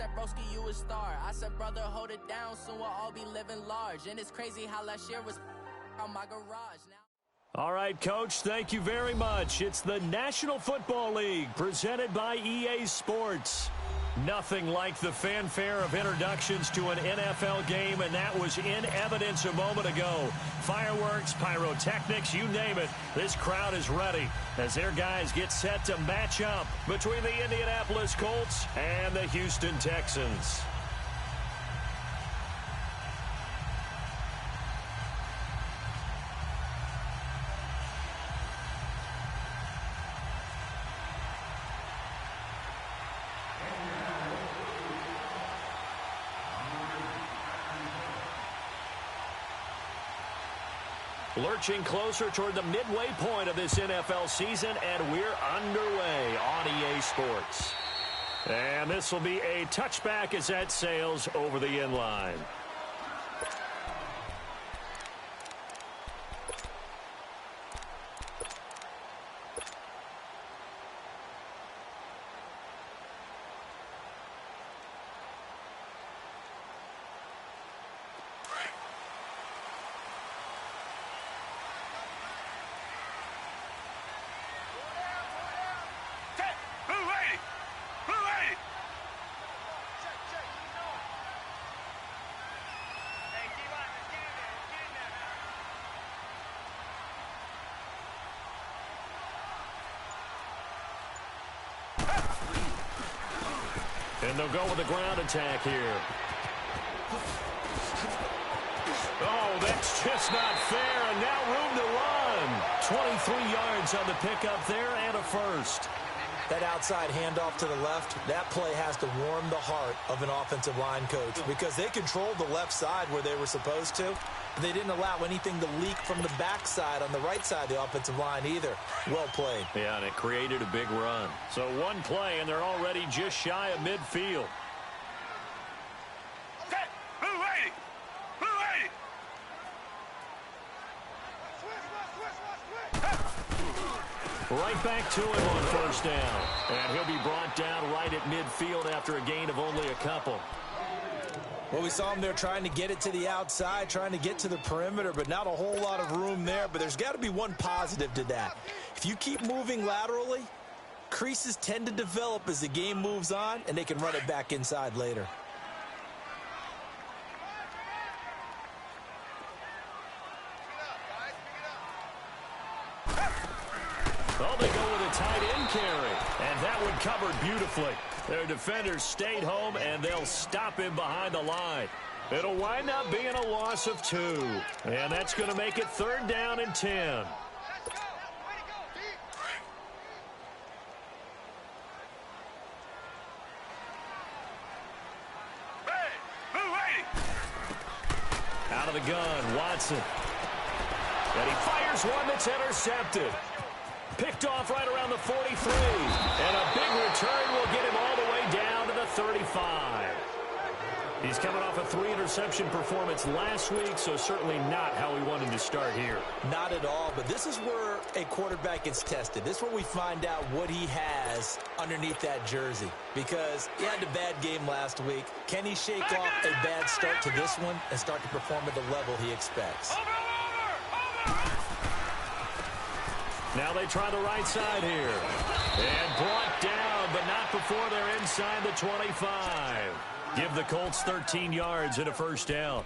said, broski, you a star. I said, brother, hold it down, soon we'll all be living large. And it's crazy how last year was on my garage. Now. All right, Coach, thank you very much. It's the National Football League presented by EA Sports. Nothing like the fanfare of introductions to an NFL game, and that was in evidence a moment ago. Fireworks, pyrotechnics, you name it. This crowd is ready as their guys get set to match up between the Indianapolis Colts and the Houston Texans. Lurching closer toward the midway point of this NFL season, and we're underway on EA Sports. And this will be a touchback as that sails over the end line. And they'll go with a ground attack here. Oh, that's just not fair, and now room to run. 23 yards on the pickup there and a first. That outside handoff to the left, that play has to warm the heart of an offensive line coach because they controlled the left side where they were supposed to. But they didn't allow anything to leak from the backside on the right side of the offensive line either. Well played. Yeah, and it created a big run. So one play, and they're already just shy of midfield. Right back to him on first down. And he'll be brought down right at midfield after a gain of only a couple. Well, we saw him there trying to get it to the outside, trying to get to the perimeter, but not a whole lot of room there. But there's got to be one positive to that. If you keep moving laterally, creases tend to develop as the game moves on, and they can run it back inside later. Oh, they go with a tight end carry, and that one covered beautifully. Their defenders stayed home, and they'll stop him behind the line. It'll wind up being a loss of 2, and that's going to make it 3rd down and 10. Out of the gun, Watson. And he fires one that's intercepted. Picked off right around the 43. And a big return will get him all the way down to the 35. He's coming off a 3-interception performance last week, so certainly not how we wanted to start here. Not at all, but this is where a quarterback gets tested. This is where we find out what he has underneath that jersey. Because he had a bad game last week. Can he shake off a bad start to this one and start to perform at the level he expects? Now they try the right side here. And brought down, but not before they're inside the 25. Give the Colts 13 yards and a first down.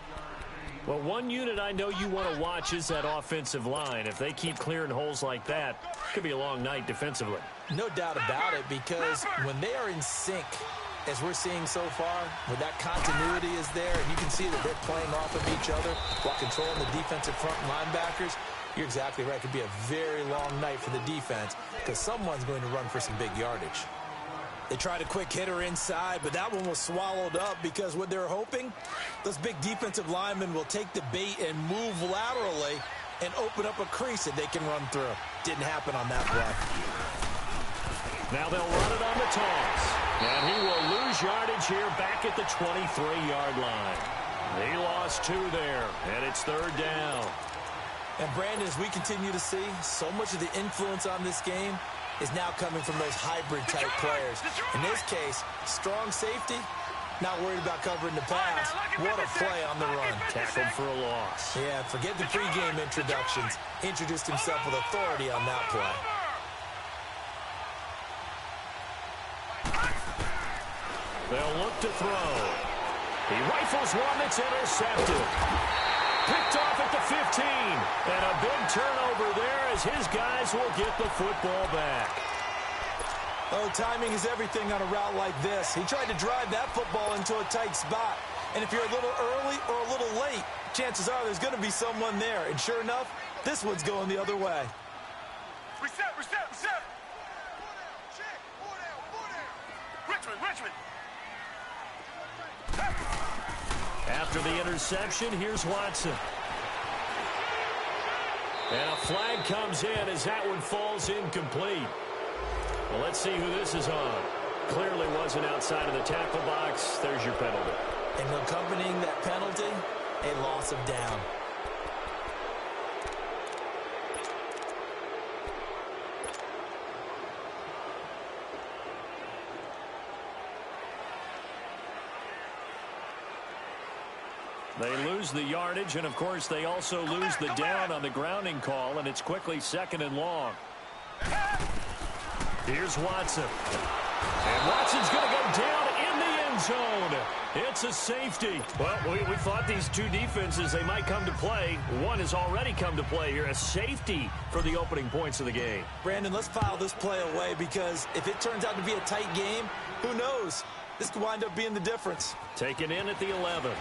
Well, one unit I know you want to watch is that offensive line. If they keep clearing holes like that, it could be a long night defensively. No doubt about it, because when they are in sync, as we're seeing so far, where that continuity is there, and you can see that they're playing off of each other while controlling the defensive front linebackers, you're exactly right. It could be a very long night for the defense because someone's going to run for some big yardage. They tried a quick hitter inside, but that one was swallowed up because what they're hoping, those big defensive linemen will take the bait and move laterally and open up a crease that they can run through. Didn't happen on that play. Now they'll run it on the toss. And he will lose yardage here back at the 23-yard line. He lost 2 there, and it's 3rd down. And, Brandon, as we continue to see, so much of the influence on this game is now coming from those hybrid-type players. In this case, strong safety Not worried about covering the pass. What a play on the run. Tackled for a loss. Yeah, forget the pregame introductions. Introduced himself with authority on that play. They'll look to throw. He rifles one that's intercepted. Picked off at the 15. And a big turnover there as his guys will get the football back. Oh, timing is everything on a route like this. He tried to drive that football into a tight spot. And if you're a little early or a little late, chances are there's going to be someone there. And sure enough, this one's going the other way. Reset. Richmond. After the interception, here's Watson. And a flag comes in as that one falls incomplete. Well, let's see who this is on. Clearly wasn't outside of the tackle box. There's your penalty. And accompanying that penalty, a loss of down. They lose the yardage, and, of course, they also lose the down on the grounding call, and it's quickly 2nd and long. Here's Watson. And Watson's going to go down in the end zone. It's a safety. Well, we thought these two defenses, they might come to play. One has already come to play here. A safety for the opening points of the game. Brandon, let's file this play away because if it turns out to be a tight game, who knows? This could wind up being the difference. Taken in at the 11.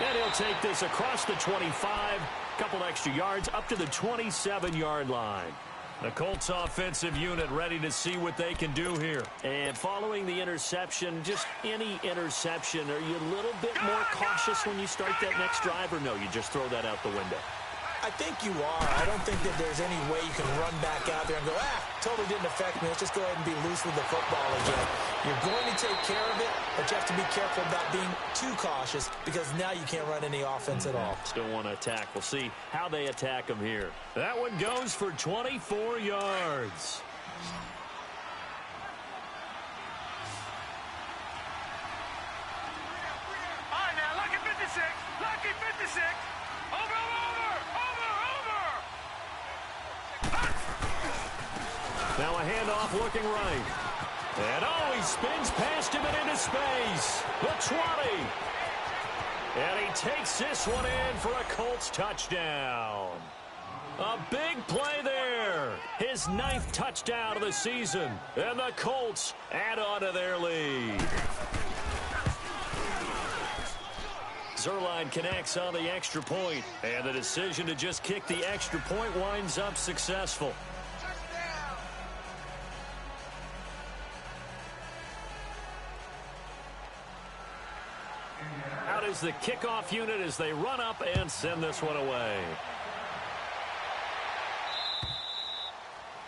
And he'll take this across the 25, couple extra yards, up to the 27-yard line. The Colts offensive unit ready to see what they can do here. And following the interception, just any interception, are you a little bit more cautious when you start that next drive, or no, you just throw that out the window? I think you are. I don't think that there's any way you can run back out there and go, totally didn't affect me. Let's just go ahead and be loose with the football again. You're going to take care of it, but you have to be careful about being too cautious because now you can't run any offense at all. Still want to attack. We'll see how they attack them here. That one goes for 24 yards. All right, now, lucky 56. Lucky 56. Over. Now a handoff looking right. And he spins past him and into space. The 20. And he takes this one in for a Colts touchdown. A big play there. His 9th touchdown of the season. And the Colts add on to their lead. Zuerlein connects on the extra point. And the decision to just kick the extra point winds up successful. Out is the kickoff unit as they run up and send this one away.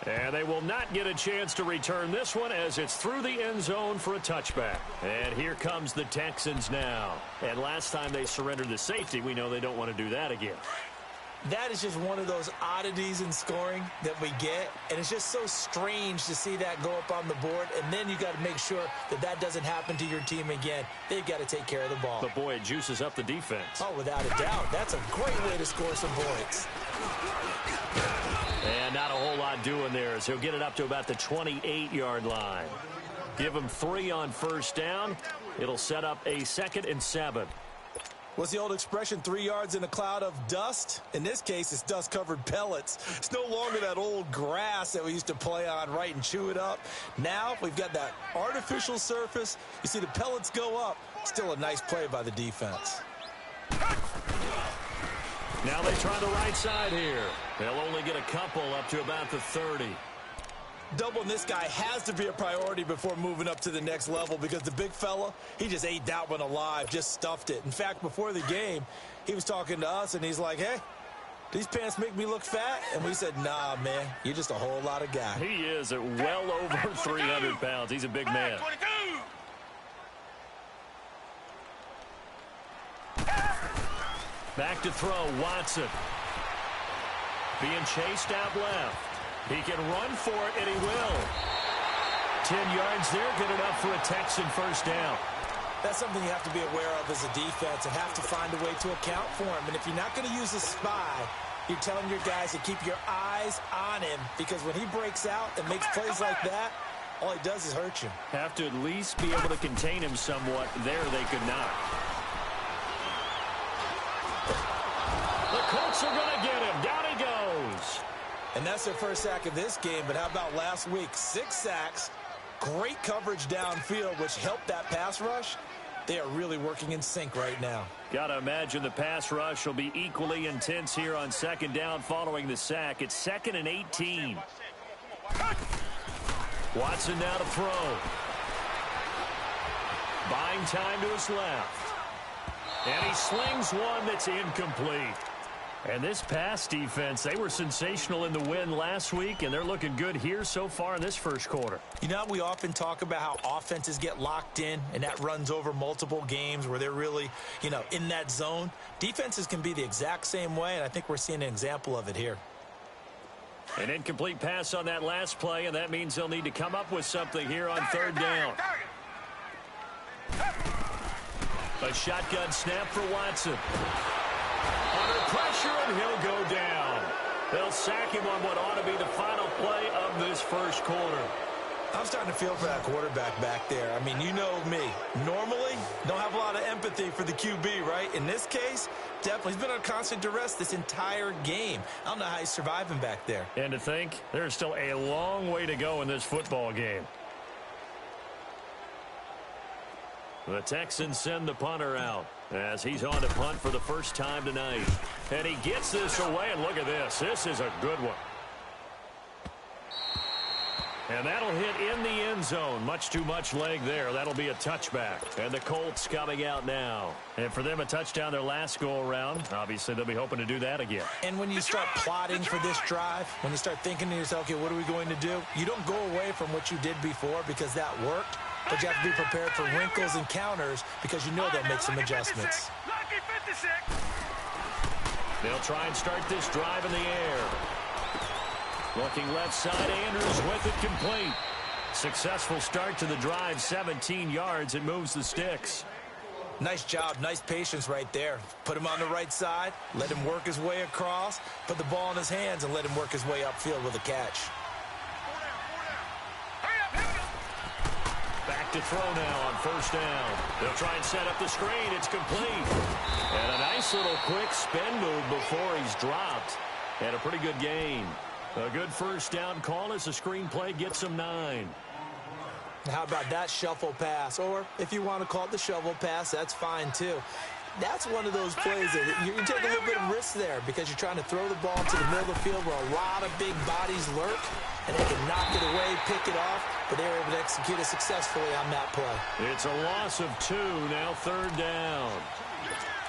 And they will not get a chance to return this one as it's through the end zone for a touchback. And here comes the Texans now. And last time they surrendered the safety, we know they don't want to do that again. That is just one of those oddities in scoring that we get, and it's just so strange to see that go up on the board, and then you got to make sure that that doesn't happen to your team again. They've got to take care of the ball. But, boy, it juices up the defense. Oh, without a doubt. That's a great way to score some points. And not a whole lot doing there as he'll get it up to about the 28-yard line. Give him 3 on first down. It'll set up a 2nd and 7. What's the old expression, 3 yards in a cloud of dust? In this case, it's dust-covered pellets. It's no longer that old grass that we used to play on, right, and chew it up. Now we've got that artificial surface. You see the pellets go up. Still a nice play by the defense. Now they try the right side here. They'll only get a couple up to about the 30. Doubling this guy has to be a priority before moving up to the next level because the big fella, he just ate that one alive, just stuffed it. In fact, before the game, he was talking to us, and he's like, hey, these pants make me look fat? And we said, nah, man, you're just a whole lot of guy. He is at well over 300 pounds. He's a big man. 22. Back to throw, Watson. Being chased out left. He can run for it, and he will. 10 yards there, good enough for a Texan first down. That's something you have to be aware of as a defense and have to find a way to account for him. And if you're not going to use a spy, you're telling your guys to keep your eyes on him, because when he breaks out and makes plays like that, all he does is hurt you. Have to at least be able to contain him somewhat. There they could not. The Colts are going to get him. Down he goes. And that's their first sack of this game, but how about last week? 6 sacks, great coverage downfield, which helped that pass rush. They are really working in sync right now. Got to imagine the pass rush will be equally intense here on second down following the sack. It's 2nd and 18. Watson now to throw. Buying time to his left. And he slings one that's incomplete. And this pass defense, they were sensational in the win last week, and they're looking good here so far in this first quarter. You know, we often talk about how offenses get locked in, and that runs over multiple games where they're really, in that zone. Defenses can be the exact same way, and I think we're seeing an example of it here. An incomplete pass on that last play, and that means they'll need to come up with something here on third down. A shotgun snap for Watson. Under pressure, and he'll go down. They'll sack him on what ought to be the final play of this first quarter. I'm starting to feel for that quarterback back there. I mean, you know me. Normally, don't have a lot of empathy for the QB, right? In this case, definitely. He's been under constant duress this entire game. I don't know how he's surviving back there. And to think, there's still a long way to go in this football game. The Texans send the punter out as he's on to punt for the first time tonight. And he gets this away, and look at this. This is a good one. And that'll hit in the end zone. Much too much leg there. That'll be a touchback. And the Colts coming out now. And for them, a touchdown their last go-around. Obviously, they'll be hoping to do that again. And when you start plotting for this drive, when you start thinking to yourself, okay, what are we going to do? You don't go away from what you did before because that worked. But you have to be prepared for wrinkles and counters because you know they'll make some adjustments. They'll try and start this drive in the air. Looking left side, Andrews with it complete. Successful start to the drive, 17 yards. It moves the sticks. Nice job, nice patience right there. Put him on the right side, let him work his way across, put the ball in his hands, and let him work his way upfield with a catch. Back to throw now on first down. They'll try and set up the screen. It's complete. And a nice little quick spin move before he's dropped. And a pretty good gain. A good first down call as the screen play gets him 9. How about that shuffle pass? Or if you want to call it the shovel pass, that's fine too. That's one of those plays that you take a little bit of risk there because you're trying to throw the ball to the middle of the field where a lot of big bodies lurk, and they can knock it away, pick it off, but they were able to execute it successfully on that play. It's a loss of 2, now third down.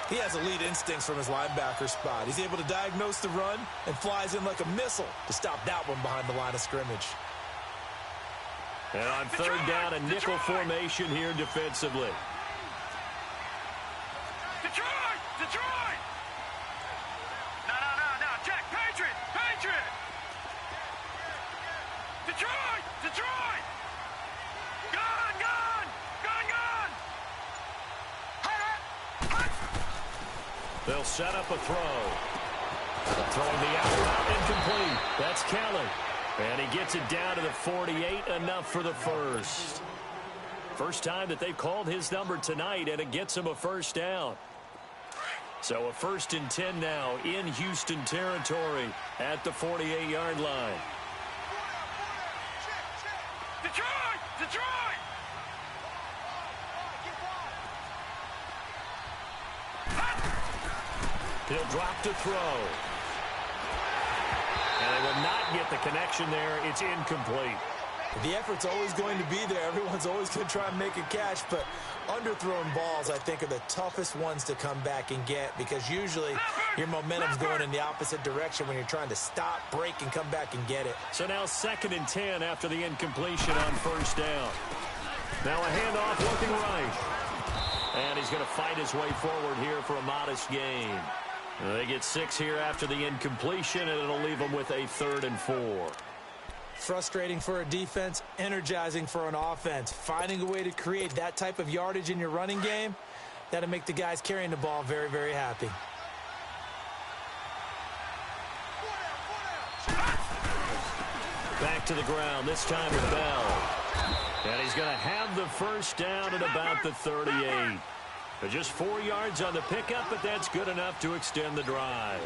He has elite instincts from his linebacker spot. He's able to diagnose the run and flies in like a missile to stop that one behind the line of scrimmage. And on third down, a nickel formation here defensively. Detroit! No, Jack, Patriot! Detroit! Gone! They'll set up a throw. Throwing the out incomplete. That's Kelly. And he gets it down to the 48, enough for the first. First time that they've called his number tonight, and it gets him a first down. So a 1st and 10 now in Houston territory at the 48-yard line. Detroit! He'll drop to throw. And they will not get the connection there. It's incomplete. The effort's always going to be there. Everyone's always going to try and make a catch, but underthrown balls, I think, are the toughest ones to come back and get because usually your momentum's going in the opposite direction when you're trying to stop, break, and come back and get it. So now 2nd and 10 after the incompletion on first down. Now a handoff looking right. And he's going to fight his way forward here for a modest gain. They get 6 here after the incompletion, and it'll leave them with a 3rd and 4. Frustrating for a defense, energizing for an offense. Finding a way to create that type of yardage in your running game, that'll make the guys carrying the ball very, very happy. Back to the ground, this time with Bell. And he's going to have the first down at about the 38. Just 4 yards on the pickup, but that's good enough to extend the drive.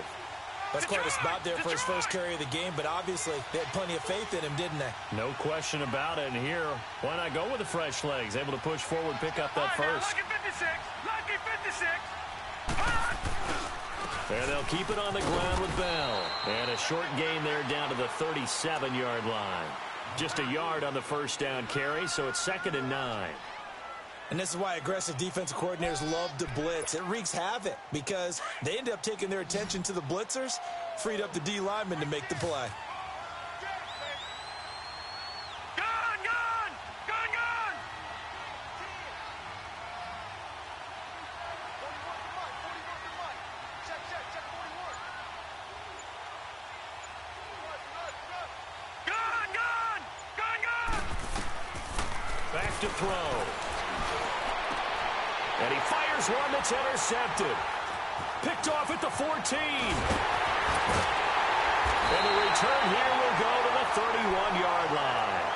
That's quite a spot there for his first carry of the game, but obviously they had plenty of faith in him, didn't they? No question about it. And here, why not go with the fresh legs? Able to push forward, pick up that first. Lucky 56. Lucky 56. And they'll keep it on the ground with Bell. And a short gain there down to the 37-yard line. Just a yard on the first down carry, so it's 2nd and 9. And this is why aggressive defensive coordinators love to blitz. It wreaks havoc because they end up taking their attention to the blitzers, freed up the D lineman to make the play. Gone, gone, gone, gone. Gone, gone, gone, gone. Back to throw. And he fires one that's intercepted. Picked off at the 14. And the return here will go to the 31-yard line.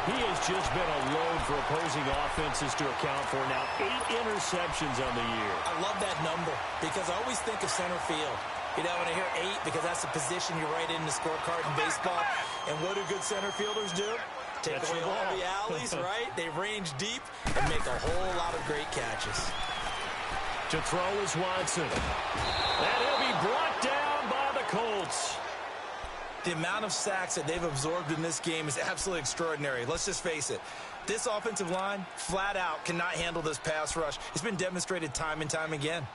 He has just been a load for opposing offenses to account for. Now 8 interceptions on the year. I love that number because I always think of center field. You know, when I hear 8, because that's the position you write in the scorecard in baseball. And what do good center fielders do? Take away all the alleys, right? They range deep and make a whole lot of great catches. To throw is Watson. And he'll be brought down by the Colts. The amount of sacks that they've absorbed in this game is absolutely extraordinary. Let's just face it. This offensive line, flat out, cannot handle this pass rush. It's been demonstrated time and time again.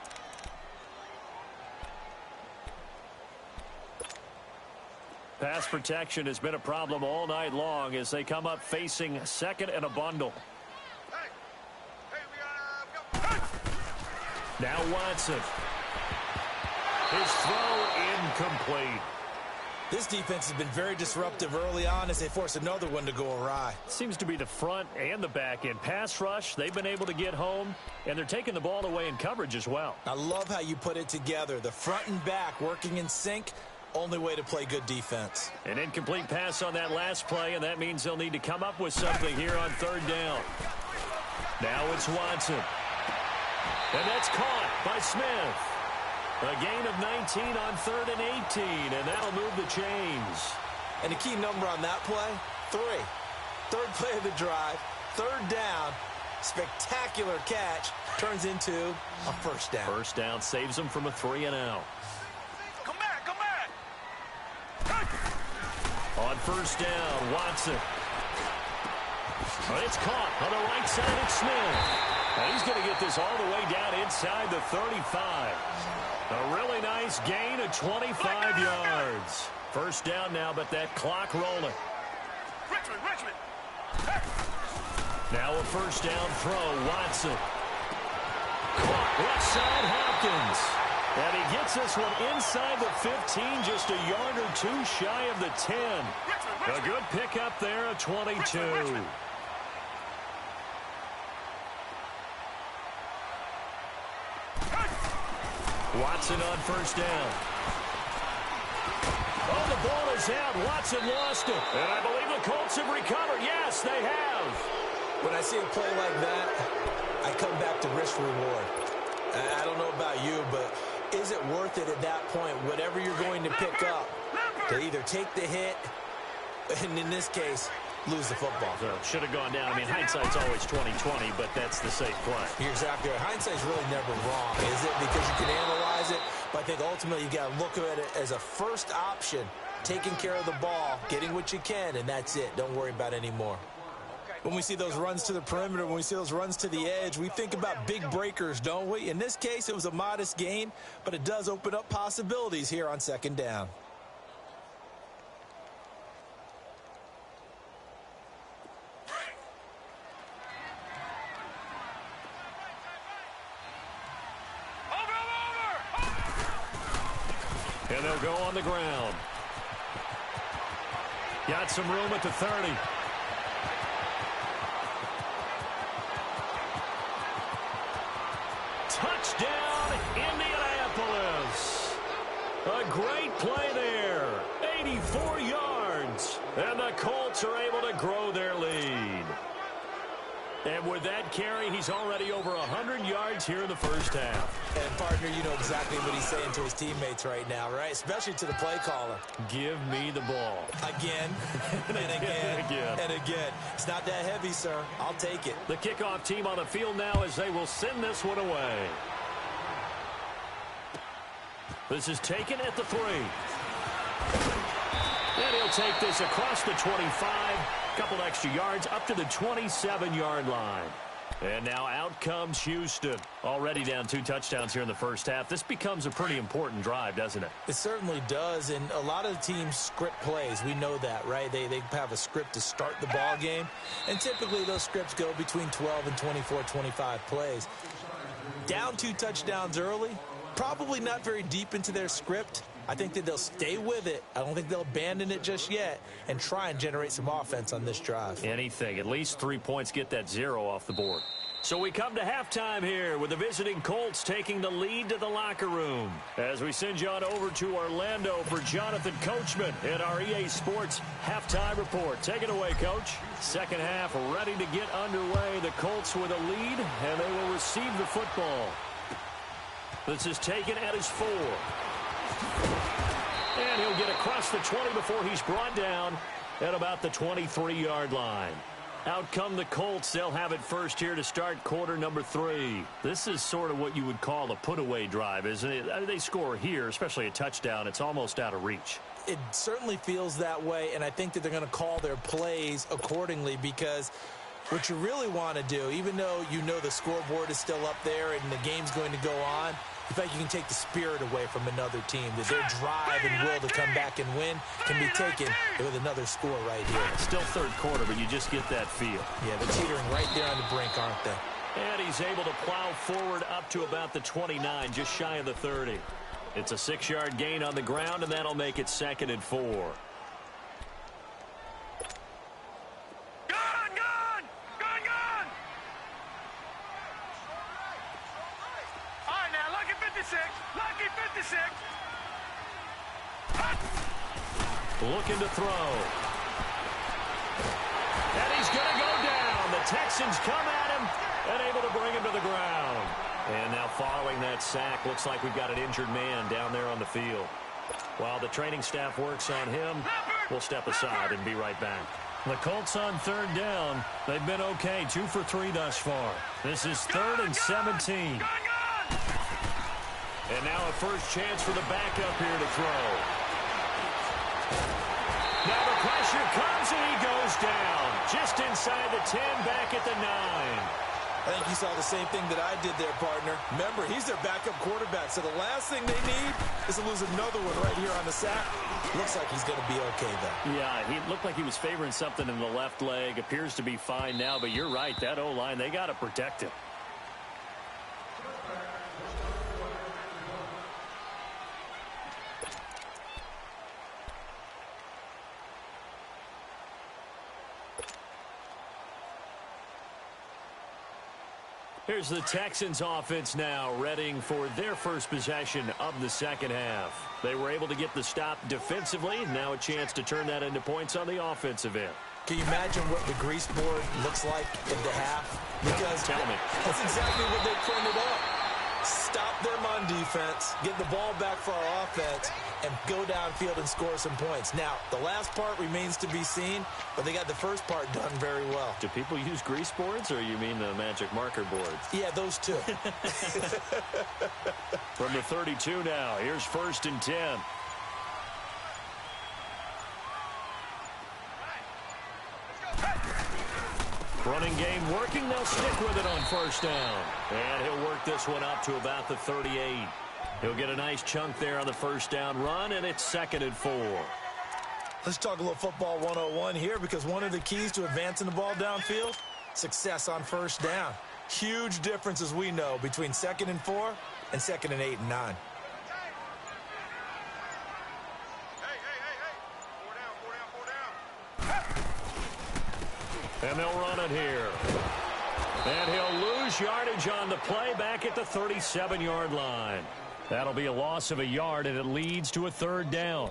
Pass protection has been a problem all night long as they come up facing 2nd and a bundle. Now Watson. His throw incomplete. This defense has been very disruptive early on as they force another one to go awry. Seems to be the front and the back end. Pass rush, they've been able to get home, and they're taking the ball away in coverage as well. I love how you put it together. The front and back working in sync. Only way to play good defense. An incomplete pass on that last play, and that means they'll need to come up with something here on 3rd down. Now it's Watson. And that's caught by Smith. A gain of 19 on 3rd and 18, and that'll move the chains. And the key number on that play, 3. 3rd play of the drive, 3rd down, spectacular catch, turns into a first down. First down saves them from a 3-and-out. Come back, come back. On first down, Watson. But it's caught on the right side of Smith. And he's going to get this all the way down inside the 35. A really nice gain of 25 yards. First down now, but that clock rolling. Richmond. Now a first down throw, Watson. Caught left side, Hopkins. And he gets this one inside the 15, just a yard or 2 shy of the 10. A good pickup there at 22. Watson on first down. Oh, the ball is out. Watson lost it. And I believe the Colts have recovered. Yes, they have. When I see a play like that, I come back to risk reward. I don't know about you, but is it worth it at that point, whatever you're going to pick up, to either take the hit, and in this case, lose the football? So should have gone down. I mean, hindsight's always 20/20, but that's the safe play. You're exactly right. Hindsight's really never wrong, is it? Because you can analyze it, but I think ultimately you got to look at it as a first option, taking care of the ball, getting what you can, and that's it. Don't worry about any more. When we see those runs to the perimeter, when we see those runs to the edge, we think about big breakers, don't we? In this case, it was a modest gain, but it does open up possibilities here on 2nd down. And they'll go on the ground. Got some room at the 30. Touchdown, Indianapolis. A great play there. 84 yards. And the Colts are able to grow their lead. And with that carry, he's already over 100 yards here in the first half. And, partner, you know exactly what he's saying to his teammates right now, right? Especially to the play caller. Give me the ball. Again, and again, and again. It's not that heavy, sir. I'll take it. The kickoff team on the field now as they will send this one away. This is taken at the 3. And he'll take this across the 25. Couple extra yards up to the 27-yard line. And now out comes Houston. Already down 2 touchdowns here in the first half. This becomes a pretty important drive, doesn't it? It certainly does, and a lot of teams script plays. We know that, right? They have a script to start the ball game, and typically those scripts go between 12 and 24, 25 plays. Down 2 touchdowns early, probably not very deep into their script. I think that they'll stay with it. I don't think they'll abandon it just yet and try and generate some offense on this drive. Anything. At least 3 points, get that 0 off the board. So we come to halftime here with the visiting Colts taking the lead to the locker room. As we send you on over to Orlando for Jonathan Coachman in our EA Sports halftime report. Take it away, Coach. Second half ready to get underway. The Colts with a lead, and they will receive the football. This is taken at his 4. And he'll get across the 20 before he's brought down at about the 23-yard line. Out come the Colts. They'll have it first here to start quarter number 3. This is sort of what you would call a put-away drive, isn't it? I mean, they score here, especially a touchdown. It's almost out of reach. It certainly feels that way, and I think that they're going to call their plays accordingly because what you really want to do, even though you know the scoreboard is still up there and the game's going to go on, in fact, you can take the spirit away from another team, that their drive and will to come back and win can be taken with another score right here. Still third quarter, but you just get that feel. Yeah, they're teetering right there on the brink, aren't they? And he's able to plow forward up to about the 29, just shy of the 30. It's a 6-yard gain on the ground, and that'll make it 2nd and 4. Lucky 56. Looking to throw. And he's going to go down. The Texans come at him and able to bring him to the ground. And now following that sack, looks like we've got an injured man down there on the field. While the training staff works on him, we'll step aside and be right back. The Colts on 3rd down. They've been okay, 2 for 3 thus far. This is 3rd and 17. And now a first chance for the backup here to throw. Now the pressure comes and he goes down. Just inside the 10, back at the 9. I think you saw the same thing that I did there, partner. Remember, he's their backup quarterback, so the last thing they need is to lose another one right here on the sack. Looks like he's going to be okay, though. Yeah, he looked like he was favoring something in the left leg. Appears to be fine now, but you're right. That O-line, they got to protect him. Here's the Texans offense now, readying for their first possession of the second half. They were able to get the stop defensively. Now a chance to turn that into points on the offensive end. Can you imagine what the grease board looks like in the half? Because tell me. That's exactly what they printed up. Stop them on defense, get the ball back for our offense, and go downfield and score some points. Now, the last part remains to be seen, but they got the first part done very well. Do people use grease boards, or you mean the magic marker boards? Yeah, those two. From the 32 now, here's 1st and 10. Running game working. They'll stick with it on 1st down. And he'll work this one up to about the 38. He'll get a nice chunk there on the 1st down run, and it's 2nd and 4. Let's talk a little football 101 here, because one of the keys to advancing the ball downfield, success on 1st down. Huge difference, as we know, between 2nd and 4 and 2nd and 8 and 9. Hey. 4 down. And they'll run it here. And he'll lose yardage on the play back at the 37-yard line. That'll be a loss of a yard, and it leads to a third down.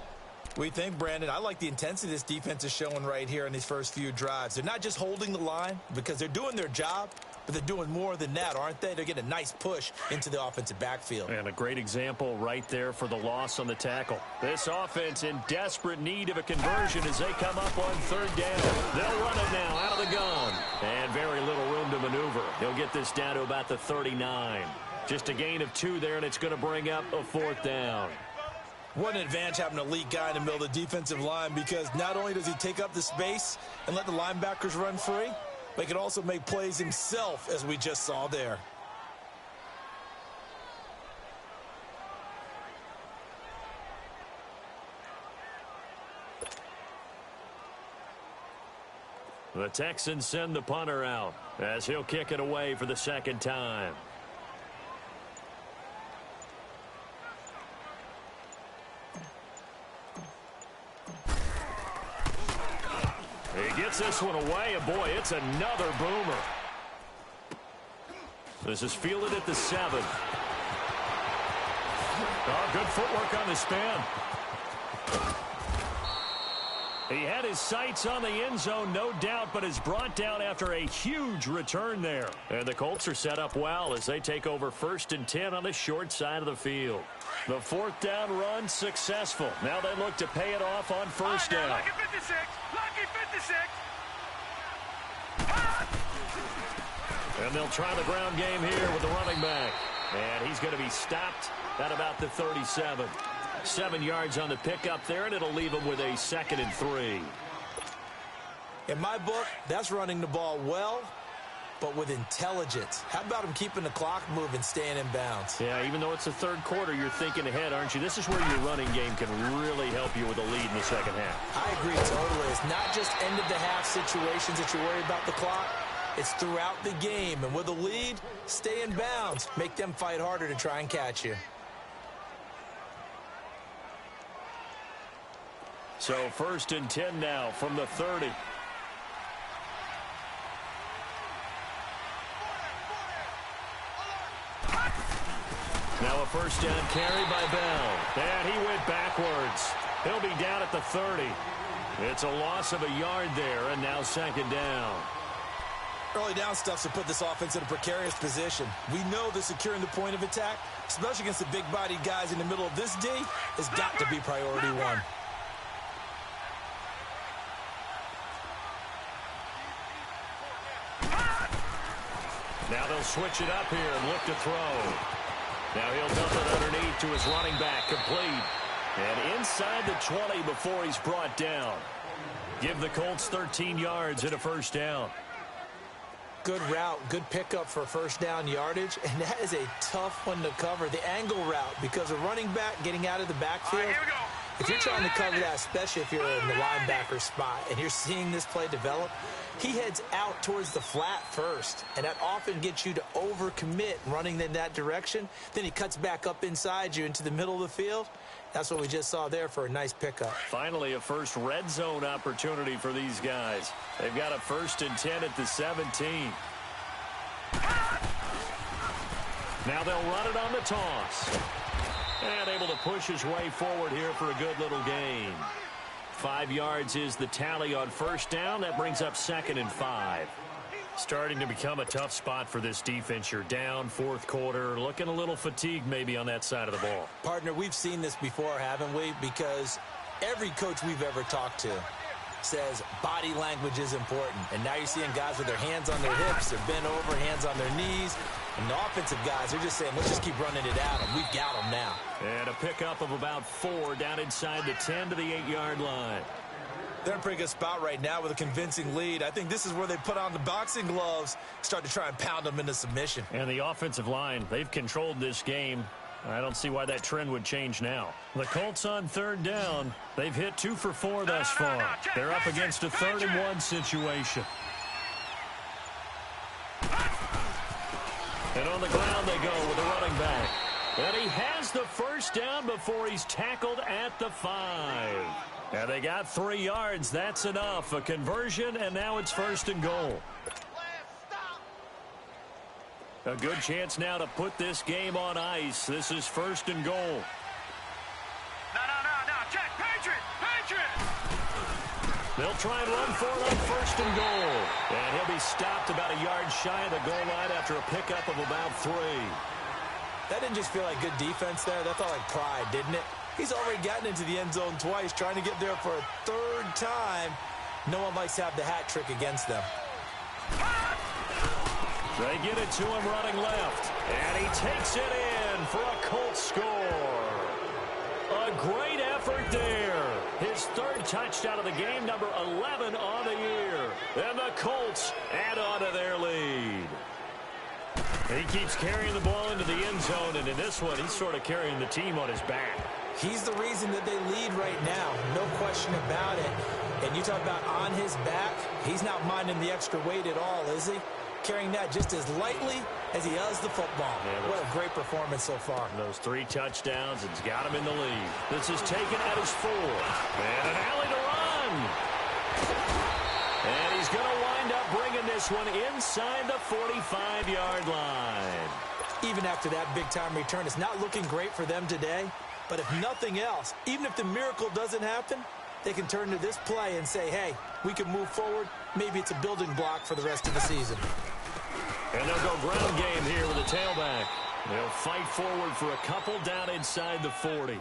We think, Brandon, I like the intensity this defense is showing right here in these first few drives. They're not just holding the line because they're doing their job, but they're doing more than that, aren't they? They're getting a nice push into the offensive backfield. And a great example right there for the loss on the tackle. This offense in desperate need of a conversion as they come up on third down. They'll run it now out of the gun. And very little room to maneuver. He'll get this down to about the 39. Just a gain of 2 there, and it's going to bring up a fourth down. What an advantage having an elite guy in the middle of the defensive line, because not only does he take up the space and let the linebackers run free, but he can also make plays himself, as we just saw there. The Texans send the punter out as he'll kick it away for the second time. He gets this one away, and boy, it's another boomer. This is fielded at the 7. Oh, good footwork on the spin. He had his sights on the end zone, no doubt, but is brought down after a huge return there. And the Colts are set up well as they take over 1st and 10 on the short side of the field. The fourth down run successful. Now they look to pay it off on first down. Lucky 56. Lucky 56. And they'll try the ground game here with the running back. And he's going to be stopped at about the 37. 7 yards on the pickup there, and it'll leave him with a 2nd and 3. In my book, that's running the ball well, but with intelligence. How about him keeping the clock moving, staying in bounds? Yeah, even though it's the third quarter, you're thinking ahead, aren't you? This is where your running game can really help you with a lead in the second half. I agree totally. It's not just end-of-the-half situations that you're worried about the clock. It's throughout the game. And with a lead, stay in bounds. Make them fight harder to try and catch you. So 1st and 10 now from the 30. Now a first down carry by Bell. And he went backwards. He'll be down at the 30. It's a loss of a yard there, and now 2nd down. Early down stuff to put this offense in a precarious position. We know that securing the point of attack, especially against the big-bodied guys in the middle of this D, has got to be priority 1. Now they'll switch it up here and look to throw. Now he'll dump it underneath to his running back, complete. And inside the 20 before he's brought down. Give the Colts 13 yards and a first down. Good route, good pickup for first down yardage, and that is a tough one to cover. The angle route, because a running back getting out of the backfield, All right, here we go. if you're trying to cover that, especially if you're in the linebacker spot, and you're seeing this play develop, he heads out towards the flat first, and that often gets you to overcommit running in that direction. Then he cuts back up inside you into the middle of the field. That's what we just saw there for a nice pickup. Finally, a first red zone opportunity for these guys. They've got a 1st and 10 at the 17. Now they'll run it on the toss. And able to push his way forward here for a good little gain. 5 yards is the tally on first down. That brings up 2nd and 5. Starting to become a tough spot for this defense. You're down 4th quarter, looking a little fatigued maybe on that side of the ball. Partner, we've seen this before, haven't we? Because every coach we've ever talked to says body language is important. And now you're seeing guys with their hands on their hips, they're bent over, hands on their knees. And the offensive guys are just saying, let's just keep running it at them. We've got them now. And a pickup of about 4 down inside the 10 to the 8-yard line. They're in a pretty good spot right now with a convincing lead. I think this is where they put on the boxing gloves, start to try and pound them into submission. And the offensive line, they've controlled this game. I don't see why that trend would change now. The Colts on 3rd down. They've hit 2 for 4 thus far. They're up against a 3rd and 1 situation. And on the ground they go with a running back. And he has the first down before he's tackled at the 5. And they got 3 yards. That's enough. A conversion, and now it's 1st and goal. A good chance now to put this game on ice. This is 1st and goal. No. Check. Patriot. They'll try and run for it on 1st and goal. And he'll be stopped about a yard shy of the goal line after a pickup of about 3. That didn't just feel like good defense there. That felt like pride, didn't it? He's already gotten into the end zone twice, trying to get there for a 3rd time. No one likes to have the hat trick against them. They get it to him running left. And he takes it in for a Colts score. A great effort there. His 3rd touchdown of the game, number 11 on the year. And the Colts add on to their lead. He keeps carrying the ball into the end zone, and in this one, he's sort of carrying the team on his back. He's the reason that they lead right now, no question about it. And you talk about on his back, he's not minding the extra weight at all, is he? Carrying that just as lightly as he does the football. Yeah, what a great performance so far. Those 3 touchdowns, it's got him in the lead. This is taken at his 4th. And an alley to run. And he's going to wind up bringing this one inside the 45-yard line. Even after that big-time return, it's not looking great for them today. But if nothing else, even if the miracle doesn't happen, they can turn to this play and say, hey, we can move forward. Maybe it's a building block for the rest of the season. And they'll go ground game here with a tailback. They'll fight forward for a couple down inside the 40.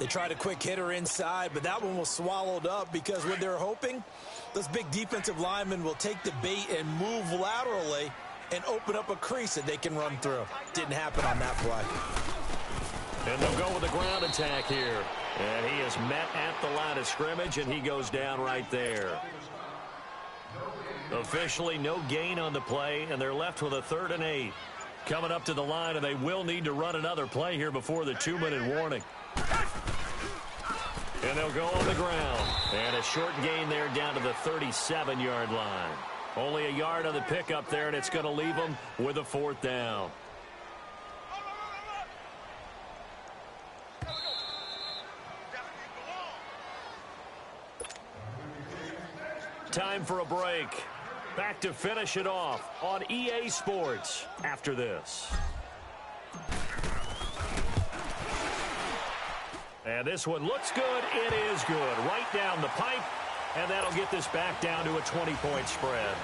They tried a quick hitter inside, but that one was swallowed up because what they're hoping, those big defensive linemen will take the bait and move laterally and open up a crease that they can run through. Didn't happen on that play. And they'll go with the ground attack here. And he is met at the line of scrimmage, and he goes down right there. Officially no gain on the play, and they're left with a 3rd and 8. Coming up to the line, and they will need to run another play here before the 2-minute warning. And they'll go on the ground. And a short gain there down to the 37-yard line. Only a yard on the pickup there, and it's going to leave them with a 4th down. Time for a break. Back to finish it off on EA Sports after this. And this one looks good. It is good. Right down the pipe. And that'll get this back down to a 20-point spread.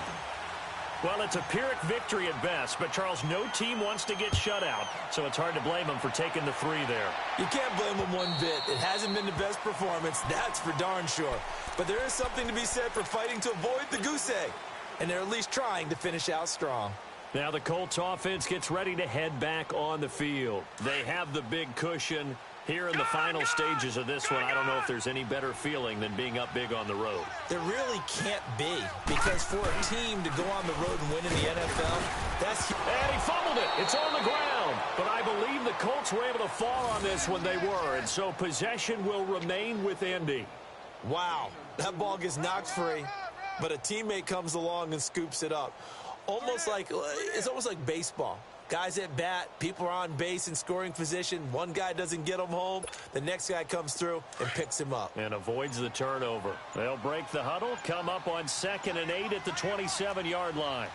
Well, it's a Pyrrhic victory at best, but, Charles, no team wants to get shut out, so it's hard to blame them for taking the 3 there. You can't blame them one bit. It hasn't been the best performance, that's for darn sure. But there is something to be said for fighting to avoid the goose egg, and they're at least trying to finish out strong. Now the Colts offense gets ready to head back on the field. They have the big cushion. Here in the final stages of this one, I don't know if there's any better feeling than being up big on the road. There really can't be, because for a team to go on the road and win in the NFL, that's... And he fumbled it. It's on the ground. But I believe the Colts were able to fall on this when they were, and so possession will remain with Indy. Wow, that ball gets knocked free, but a teammate comes along and scoops it up. It's almost like baseball. Guys at bat, people are on base in scoring position. One guy doesn't get him home. The next guy comes through and picks him up. And avoids the turnover. They'll break the huddle, come up on 2nd and 8 at the 27-yard line.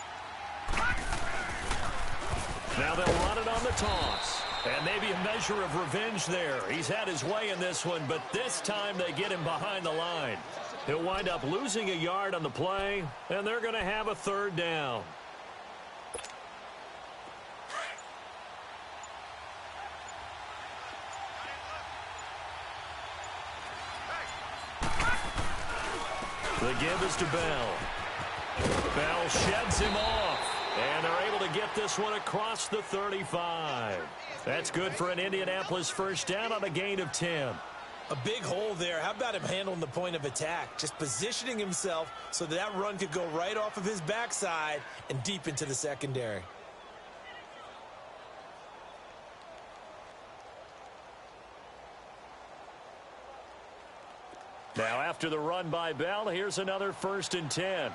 Now they'll run it on the toss. And maybe a measure of revenge there. He's had his way in this one, but this time they get him behind the line. He'll wind up losing a yard on the play, and they're going to have a 3rd down. The give is to Bell. Bell sheds him off. And they're able to get this one across the 35. That's good for an Indianapolis 1st down on a gain of 10. A big hole there. How about him handling the point of attack? Just positioning himself so that run could go right off of his backside and deep into the secondary. Now after the run by Bell, here's another 1st and 10.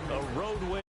A road win.